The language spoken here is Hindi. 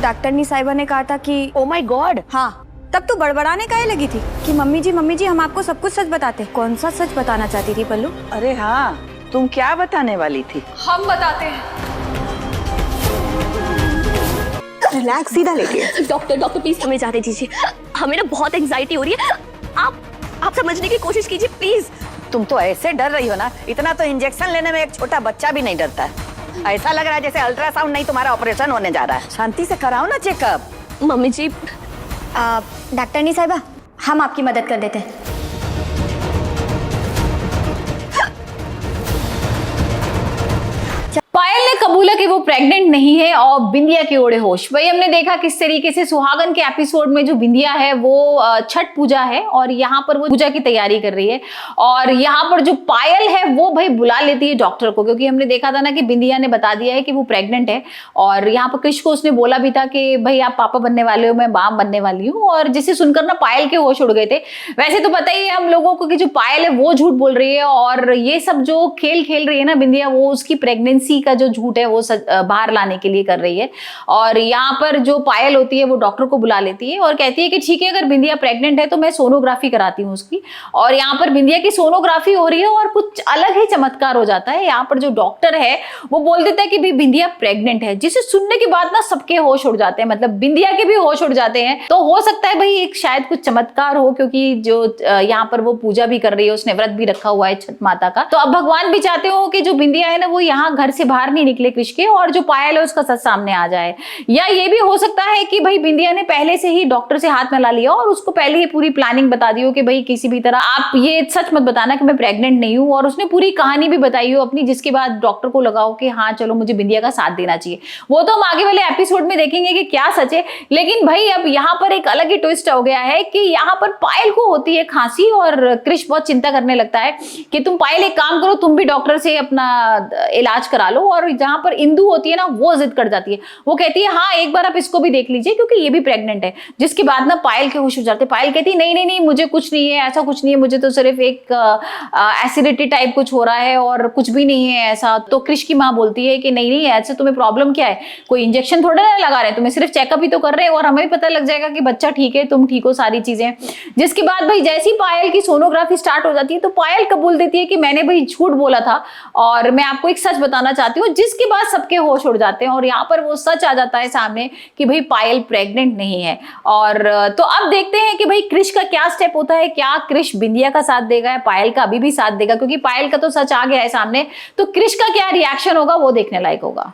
डॉक्टरनी साहिबा ने कहा था कि ओ माय गॉड। हाँ, तब तो बड़बड़ाने काहे लगी थी कि मम्मी जी हम आपको सब कुछ सच बताते। कौन सा सच बताना चाहती थी पल्लू? अरे हाँ, तुम क्या बताने वाली थी? हम बताते हैं। रिलैक्स, सीधा लेके। डॉक्टर प्लीज हमें जाने दीजिए, हमें ना बहुत एंजाइटी हो रही है। आप समझने की कोशिश कीजिए प्लीज। तुम तो ऐसे डर रही हो ना, इतना तो इंजेक्शन लेने में एक छोटा बच्चा भी नहीं डरता है। ऐसा लग रहा है जैसे अल्ट्रासाउंड नहीं तुम्हारा ऑपरेशन होने जा रहा है। शांति से कराओ ना चेकअप। मम्मी जी डॉक्टरनी साहिबा, हम आपकी मदद कर देते हैं। पायल ने कबूला कि वो प्रेग्नेंट नहीं है और बिंदिया के ओढ़े होश। वही हमने देखा किस तरीके से सुहागन के एपिसोड में जो बिंदिया है वो छठ पूजा है और यहाँ पर वो पूजा की तैयारी कर रही है और यहाँ पर जो पायल है वो भाई बुला लेती है डॉक्टर को, क्योंकि हमने देखा था ना कि बिंदिया ने बता दिया है कि वो प्रेग्नेंट है और यहाँ पर कृष को उसने बोला भी था कि भाई आप पापा बनने वाले हो, मैं मां बनने वाली हूँ। और जिसे सुनकर ना पायल के होश उड़ गए थे। वैसे तो पता ही है हम लोगों को कि जो पायल है वो झूठ बोल रही है और ये सब जो खेल खेल रही है ना बिंदिया, वो उसकी प्रेगनेंसी का जो झूठ है वो बाहर लाने के लिए कर रही है। और यहाँ पर जो पायल होती है वो डॉक्टर को बुला लेती है और कहती है कि ठीक है, अगर बिंदिया प्रेग्नेंट है तो मैं सोनोग्राफी कराती हूँ उसकी। और यहाँ पर बिंदिया की सोनोग्राफी हो रही है और कुछ अलग ही चमत्कार हो जाता है। यहाँ पर जो डॉक्टर है वो बोल देता है कि भाई बिंदिया प्रेग्नेंट है, जिसे सुनने के बाद ना सबके होश उड़ जाते हैं, मतलब बिंदिया के भी होश उड़ जाते हैं। तो हो सकता है भाई एक शायद कुछ चमत्कार हो, क्योंकि जो यहाँ पर वो पूजा भी कर रही है, उसने व्रत भी रखा हुआ है छठ माता का। तो अब भगवान भी चाहते हो कि जो बिंदिया है ना वो यहाँ घर से बाहर नहीं निकले कृष के, और जो पायल है उसका सच सामने आ जाए। या ये भी हो सकता है कि भाई बिंदिया ने पहले से ही डॉक्टर से हाथ मिला लिया और उसको पहले ही पूरी प्लानिंग बता दी हो कि भाई किसी भी तरह आप ये सच मत बताना कि मैं प्रेग्नेंट नहीं हूं, और उसने पूरी कहानी भी बताई हो अपनी, जिसके बाद डॉक्टर को लगा हो कि हाँ चलो मुझे बिंदिया का साथ देना चाहिए। वो तो हम आगे वाले एपिसोड में देखेंगे कि क्या सच है। लेकिन भाई अब यहाँ पर एक अलग ही ट्विस्ट हो गया है कि यहाँ पर पायल को होती है खांसी और कृष बहुत चिंता करने लगता है कि तुम पायल एक काम करो, तुम भी डॉक्टर से अपना इलाज करा लो। और जहां पर इंदु होती है ना वो जिद कर जाती है, वो कहती है हाँ एक बार आप इसको भी देख लीजिए क्योंकि ये भी प्रेग्नेंट है। जिसके बाद ना पायल के होश उड़ जाते हैं। पायल कहती है नहीं मुझे कुछ नहीं है, ऐसा कुछ नहीं है, मुझे तो सिर्फ एक एसिडिटी टाइप कुछ हो रहा है और कुछ भी नहीं है ऐसा। तो कृष की माँ बोलती है कि नहीं ऐसे तुम्हें प्रॉब्लम क्या है, कोई इंजेक्शन थोड़ा ना लगा रहे, तुम्हें सिर्फ चेकअप ही तो कर रहे हैं और हमें भी पता लग जाएगा कि बच्चा ठीक है, तुम ठीक हो, सारी चीजें। जिसके बाद भाई जैसी पायल की सोनोग्राफी स्टार्ट हो जाती है तो पायल कबूल देती है कि मैंने भाई झूठ बोला था और मैं आपको एक सच बताना चाहती हूँ। जिसके बाद सबके होश उड़ जाते हैं और यहाँ पर वो सच आ जाता है सामने कि भाई पायल प्रेग्नेंट नहीं है। और तो अब देखते हैं कि भाई कृष का क्या स्टेप होता है, क्या कृष बिंदिया का साथ देगा या पायल का अभी भी साथ देगा, क्योंकि पायल का तो सच आ गया है सामने। तो कृष का क्या रिएक्शन होगा वो देखने लायक होगा।